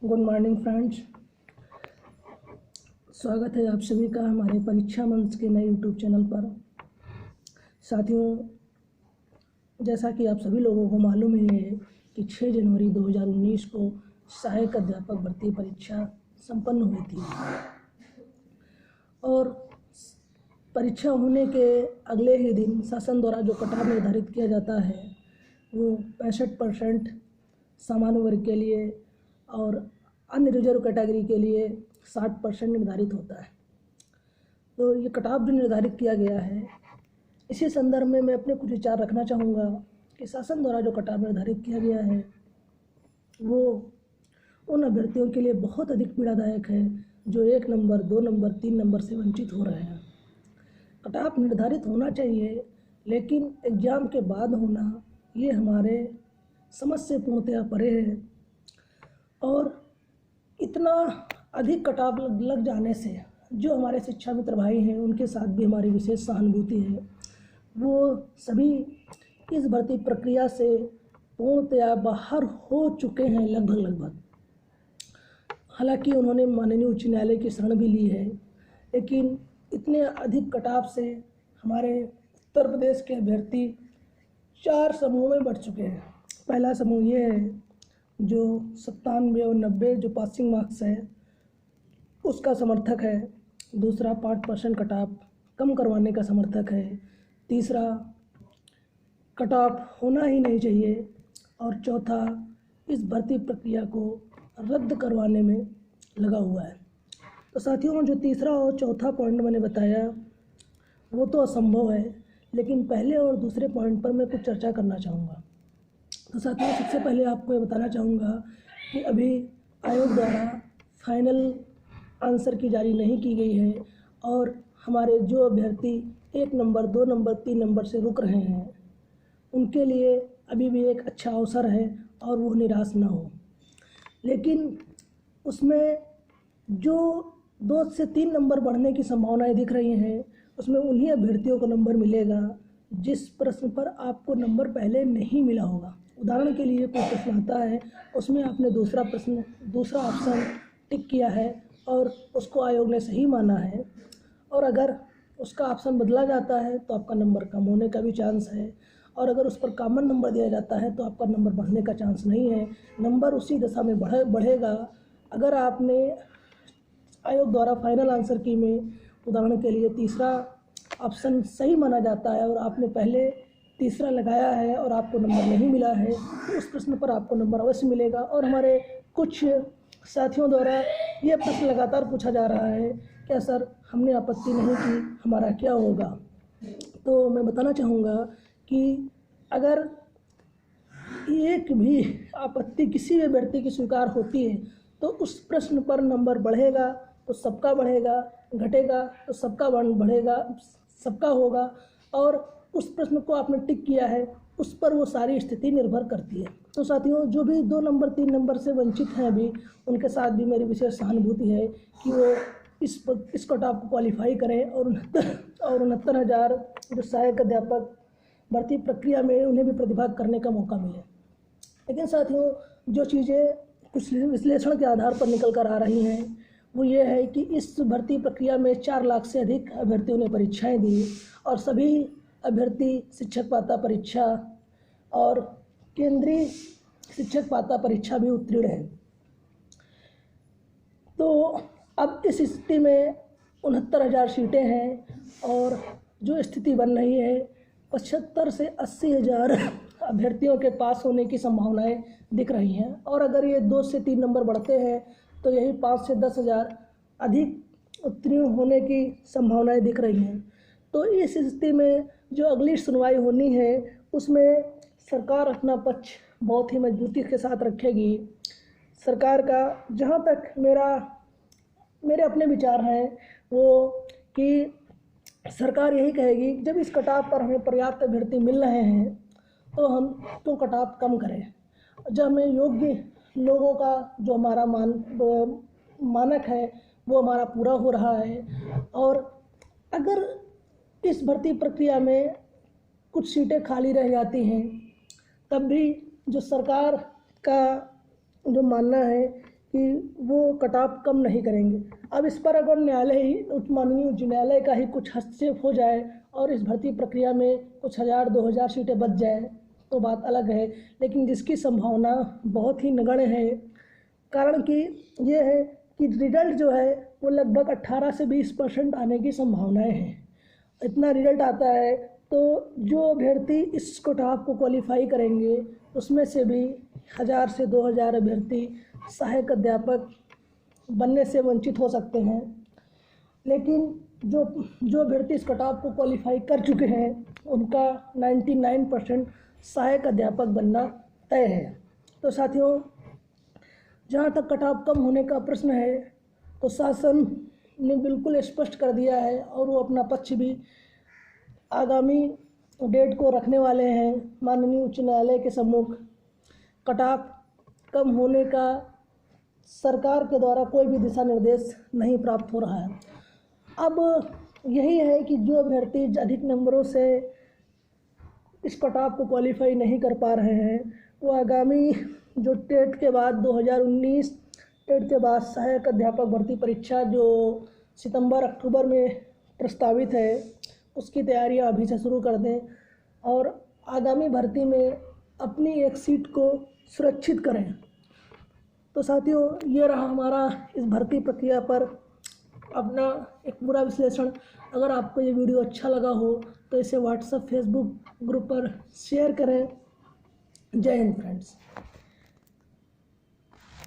Good morning friends. स्वागत है आप सभी का हमारे परीक्षा मंच के नए यूट्यूब चैनल पर। साथियों, जैसा कि आप सभी लोगों को मालूम ही है कि 6 जनवरी 2019 को सहायक अध्यापक भर्ती परीक्षा संपन्न हुई थी और परीक्षा होने के अगले ही दिन शासन द्वारा जो कट ऑफ निर्धारित किया जाता है वो 65% सामान्य वर्ग के लिए और अन्य रिजर्व कैटेगरी के लिए 60% निर्धारित होता है। तो ये कट ऑफ जो निर्धारित किया गया है, इसी संदर्भ में मैं अपने कुछ विचार रखना चाहूँगा कि शासन द्वारा जो कट ऑफ निर्धारित किया गया है वो उन अभ्यर्थियों के लिए बहुत अधिक पीड़ादायक है जो 1 नंबर, 2 नंबर, 3 नंबर से वंचित हो रहे हैं। कट ऑफ निर्धारित होना चाहिए, लेकिन एग्ज़ाम के बाद होना ये हमारे समझ से पूर्णतया परे है और इतना अधिक कट ऑफ लग जाने से जो हमारे शिक्षा मित्र भाई हैं उनके साथ भी हमारी विशेष सहानुभूति है। वो सभी इस भर्ती प्रक्रिया से पूर्णतया बाहर हो चुके हैं लगभग। हालांकि उन्होंने माननीय उच्च न्यायालय की शरण भी ली है, लेकिन इतने अधिक कट ऑफ से हमारे उत्तर प्रदेश के अभ्यर्थी 4 समूह में बढ़ चुके हैं। पहला समूह ये है जो 97 और 90 जो पासिंग मार्क्स है उसका समर्थक है। दूसरा 5% कट ऑफ कम करवाने का समर्थक है। तीसरा कट ऑफ होना ही नहीं चाहिए और चौथा इस भर्ती प्रक्रिया को रद्द करवाने में लगा हुआ है। तो साथियों, जो तीसरा और चौथा पॉइंट मैंने बताया वो तो असंभव है, लेकिन पहले और दूसरे पॉइंट पर मैं कुछ चर्चा करना चाहूँगा। तो साथियों, सबसे पहले आपको ये बताना चाहूँगा कि अभी आयोग द्वारा फाइनल आंसर की जारी नहीं की गई है और हमारे जो अभ्यर्थी 1 नंबर, 2 नंबर, 3 नंबर से रुक रहे हैं उनके लिए अभी भी एक अच्छा अवसर है और वो निराश ना हो। लेकिन उसमें जो 2 से 3 नंबर बढ़ने की संभावनाएं दिख रही हैं, उसमें उन्हीं अभ्यर्थियों को नंबर मिलेगा जिस प्रश्न पर आपको नंबर पहले नहीं मिला होगा। उदाहरण के लिए कोई प्रश्न आता है, उसमें आपने दूसरा ऑप्शन टिक किया है और उसको आयोग ने सही माना है और अगर उसका ऑप्शन बदला जाता है तो आपका नंबर कम होने का भी चांस है और अगर उस पर कॉमन नंबर दिया जाता है तो आपका नंबर बढ़ने का चांस नहीं है। नंबर उसी दशा में बढ़ेगा अगर आपने आयोग द्वारा फाइनल आंसर की में उदाहरण के लिए तीसरा ऑप्शन सही माना जाता है और आपने पहले तीसरा लगाया है और आपको नंबर नहीं मिला है तो उस प्रश्न पर आपको नंबर अवश्य मिलेगा। और हमारे कुछ साथियों द्वारा ये प्रश्न लगातार पूछा जा रहा है, क्या सर हमने आपत्ति नहीं की, हमारा क्या होगा? तो मैं बताना चाहूँगा कि अगर एक भी आपत्ति किसी भी व्यक्ति की स्वीकार होती है तो उस प्रश्न पर नंबर बढ़ेगा तो सबका बढ़ेगा, घटेगा तो सबका बढ़ेगा, सबका होगा और उस प्रश्न को आपने टिक किया है उस पर वो सारी स्थिति निर्भर करती है। तो साथियों, जो भी 2 नंबर 3 नंबर से वंचित हैं अभी, उनके साथ भी मेरी विशेष सहानुभूति है कि वो इस कट ऑफ को क्वालिफाई करें और 69,000 जो सहायक अध्यापक भर्ती प्रक्रिया में उन्हें भी प्रतिभाग करने का मौका मिले। लेकिन साथियों, जो चीज़ें कुछ विश्लेषण के आधार पर निकल कर आ रही हैं वो ये है कि इस भर्ती प्रक्रिया में 4 लाख से अधिक अभ्यर्थियों ने परीक्षाएं दी और सभी अभ्यर्थी शिक्षक पात्रता परीक्षा और केंद्रीय शिक्षक पात्रता परीक्षा भी उत्तीर्ण हैं। तो अब इस स्थिति में 69,000 सीटें हैं और जो स्थिति बन रही है 75 से 80,000 अभ्यर्थियों के पास होने की संभावनाएं दिख रही हैं और अगर ये 2 से 3 नंबर बढ़ते हैं तो यही 5 से 10,000 अधिक उत्तीर्ण होने की संभावनाएं दिख रही हैं। तो इस स्थिति में जो अगली सुनवाई होनी है उसमें सरकार अपना पक्ष बहुत ही मजबूती के साथ रखेगी। सरकार का जहाँ तक मेरे अपने विचार हैं वो कि सरकार यही कहेगी जब इस कट ऑफ पर हमें पर्याप्त अभ्यर्थी मिल रहे हैं तो हम कट ऑफ कम करें। जब हमें योग्य लोगों का जो हमारा मानक है वो हमारा पूरा हो रहा है और अगर इस भर्ती प्रक्रिया में कुछ सीटें खाली रह जाती हैं तब भी जो सरकार का जो मानना है कि वो कटाव कम नहीं करेंगे। अब इस पर अगर न्यायालय ही माननीय उच्च न्यायालय का ही कुछ हस्तक्षेप हो जाए और इस भर्ती प्रक्रिया में कुछ 1000-2000 सीटें बच जाए तो बात अलग है, लेकिन जिसकी संभावना बहुत ही नगण्य है। कारण कि ये है कि रिजल्ट जो है वो लगभग 18 से 20% आने की संभावनाएं हैं। इतना रिजल्ट आता है तो जो अभ्यर्थी इस कटाव को क्वालिफाई करेंगे उसमें से भी 1000 से 2000 अभ्यर्थी सहायक अध्यापक बनने से वंचित हो सकते हैं। लेकिन जो अभ्यर्थी इस कटाव को क्वालिफाई कर चुके हैं उनका 99% सहायक अध्यापक बनना तय है। तो साथियों, जहाँ तक कटाव कम होने का प्रश्न है तो शासन ने बिल्कुल स्पष्ट कर दिया है और वो अपना पक्ष भी आगामी डेट को रखने वाले हैं माननीय उच्च न्यायालय के सम्मुख। कटाव कम होने का सरकार के द्वारा कोई भी दिशा निर्देश नहीं प्राप्त हो रहा है। अब यही है कि जो अभ्यर्थी अधिक नंबरों से इस कटाव को क्वालिफाई नहीं कर पा रहे हैं वो आगामी जो टेट के बाद 2019 टेट के बाद सहायक अध्यापक भर्ती परीक्षा जो सितंबर-अक्टूबर में प्रस्तावित है उसकी तैयारियां अभी से शुरू कर दें और आगामी भर्ती में अपनी एक सीट को सुरक्षित करें। तो साथियों, ये रहा हमारा इस भर्ती प्रक्रिया पर अपना एक पूरा विश्लेषण। अगर आपको ये वीडियो अच्छा लगा हो तो इसे व्हाट्सएप फेसबुक ग्रुप पर शेयर करें। जय हिंद फ्रेंड्स।